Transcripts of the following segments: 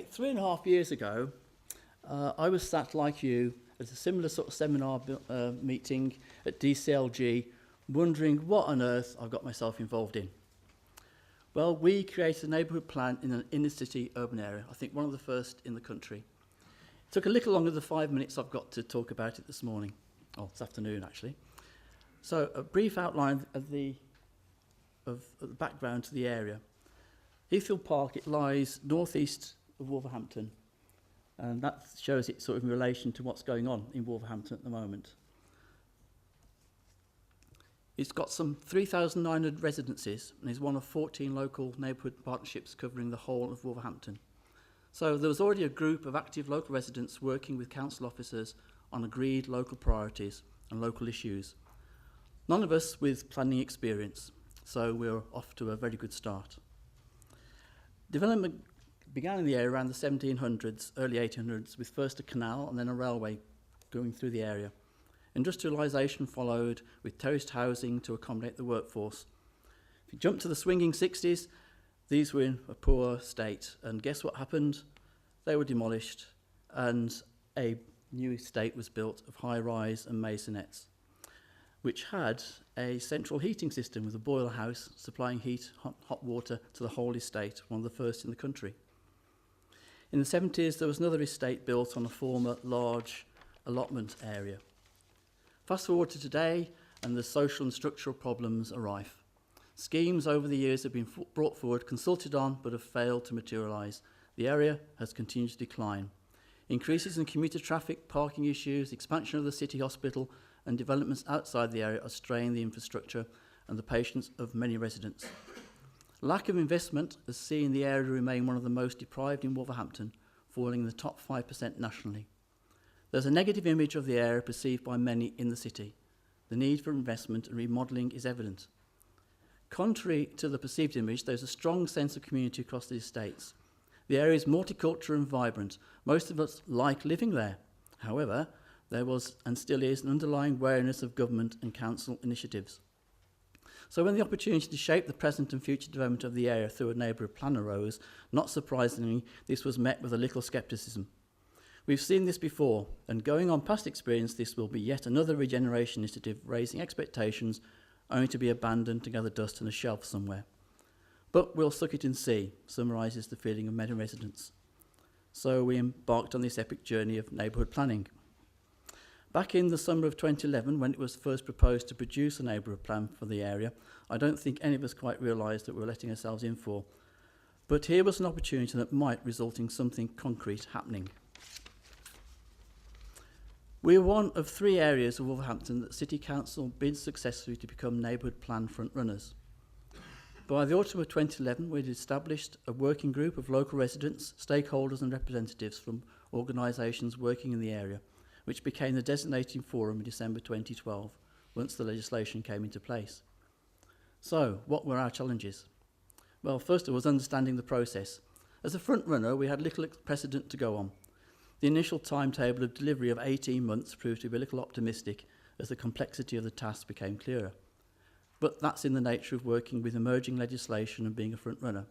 About 3.5 years ago, I was sat like you at a similar sort of seminar meeting at DCLG, wondering what on earth I've got myself involved in. Well, we created a neighbourhood plan in an inner-city urban area, I think one of the first in the country. It took a little longer than the 5 minutes I've got to talk about it this morning, or this afternoon actually. So a brief outline of the background to the area. Heathfield Park, it lies northeast of Wolverhampton, and that shows it sort of in relation to what's going on in Wolverhampton at the moment. It's got some 3,900 residences and is one of 14 local neighbourhood partnerships covering the whole of Wolverhampton. So there was already a group of active local residents working with council officers on agreed local priorities and local issues. None of us with planning experience, so we're off to a very good start. Development began in the area around the 1700s, early 1800s, with first a canal and then a railway going through the area. Industrialisation followed with terraced housing to accommodate the workforce. If you jump to the swinging 60s, these were in a poor state, and guess what happened? They were demolished and a new estate was built of high-rise and maisonettes, which had a central heating system with a boiler house supplying hot water to the whole estate, one of the first in the country. In the 70s, there was another estate built on a former large allotment area. Fast forward to today, and the social and structural problems are rife. Schemes over the years have been brought forward, consulted on, but have failed to materialise. The area has continued to decline. Increases in commuter traffic, parking issues, expansion of the city hospital, and developments outside the area are straining the infrastructure and the patience of many residents. Lack of investment has seen the area remain one of the most deprived in Wolverhampton, falling in the top 5% nationally. There's a negative image of the area perceived by many in the city. The need for investment and remodelling is evident. Contrary to the perceived image, there's a strong sense of community across the estates. The area is multicultural and vibrant. Most of us like living there. However, there was and still is an underlying wariness of government and council initiatives. So when the opportunity to shape the present and future development of the area through a neighbourhood plan arose, not surprisingly, this was met with a little scepticism. We've seen this before, and going on past experience, this will be yet another regeneration initiative raising expectations only to be abandoned to gather dust on a shelf somewhere. But we'll suck it and see, summarises the feeling of many residents. So we embarked on this epic journey of neighbourhood planning. Back in the summer of 2011, when it was first proposed to produce a neighbourhood plan for the area, I don't think any of us quite realised that we were letting ourselves in for. But here was an opportunity that might result in something concrete happening. We are one of 3 areas of Wolverhampton that City Council bid successfully to become neighbourhood plan front-runners. By the autumn of 2011, we had established a working group of local residents, stakeholders and representatives from organisations working in the area, which became the designating forum in December 2012, once the legislation came into place. So, what were our challenges? Well, first it was understanding the process. As a front-runner, we had little precedent to go on. The initial timetable of delivery of 18 months proved to be a little optimistic as the complexity of the task became clearer. But that's in the nature of working with emerging legislation and being a front-runner.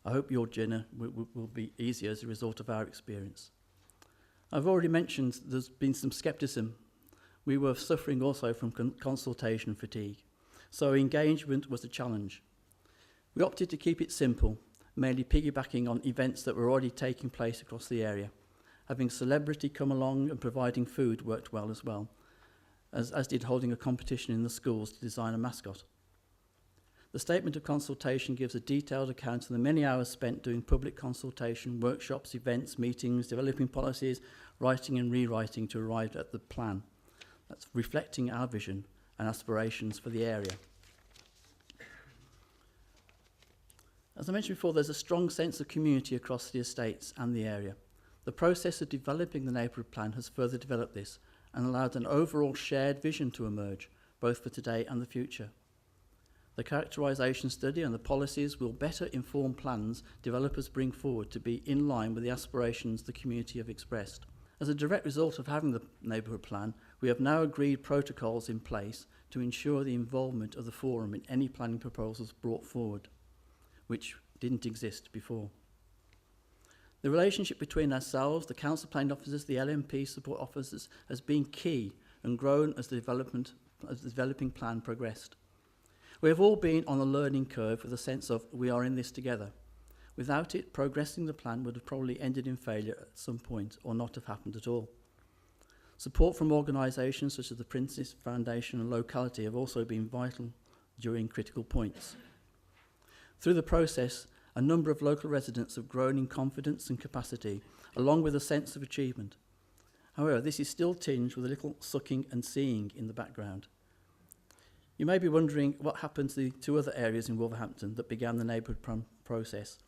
I hope your journey will be easier as a result of our experience. I've already mentioned there's been some scepticism. We were suffering also from consultation fatigue, so engagement was a challenge. We opted to keep it simple, mainly piggybacking on events that were already taking place across the area. Having celebrity come along and providing food worked well as well, as did holding a competition in the schools to design a mascot. The statement of consultation gives a detailed account of the many hours spent doing public consultation, workshops, events, meetings, developing policies, writing and rewriting to arrive at the plan. That's reflecting our vision and aspirations for the area. As I mentioned before, there's a strong sense of community across the estates and the area. The process of developing the neighbourhood plan has further developed this and allowed an overall shared vision to emerge, both for today and the future. The characterisation study and the policies will better inform plans developers bring forward to be in line with the aspirations the community have expressed. As a direct result of having the neighbourhood plan, we have now agreed protocols in place to ensure the involvement of the forum in any planning proposals brought forward, which didn't exist before. The relationship between ourselves, the council planning officers, the LMP support officers has been key and grown as the developing plan progressed. We have all been on a learning curve with a sense of we are in this together. Without it, progressing the plan would have probably ended in failure at some point or not have happened at all. Support from organisations such as the Princess Foundation and locality have also been vital during critical points. Through the process, a number of local residents have grown in confidence and capacity, along with a sense of achievement. However, this is still tinged with a little sucking and seeing in the background. You may be wondering what happened to the two other areas in Wolverhampton that began the neighbourhood process.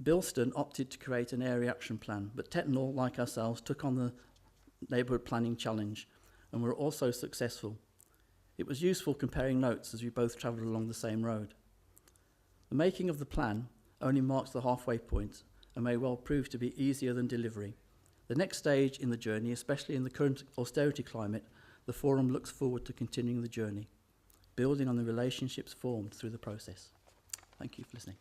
Bilston opted to create an area action plan, but Tettenhall, like ourselves, took on the neighbourhood planning challenge and were also successful. It was useful comparing notes as we both travelled along the same road. The making of the plan only marks the halfway point and may well prove to be easier than delivery. The next stage in the journey, especially in the current austerity climate, the Forum looks forward to continuing the journey, building on the relationships formed through the process. Thank you for listening.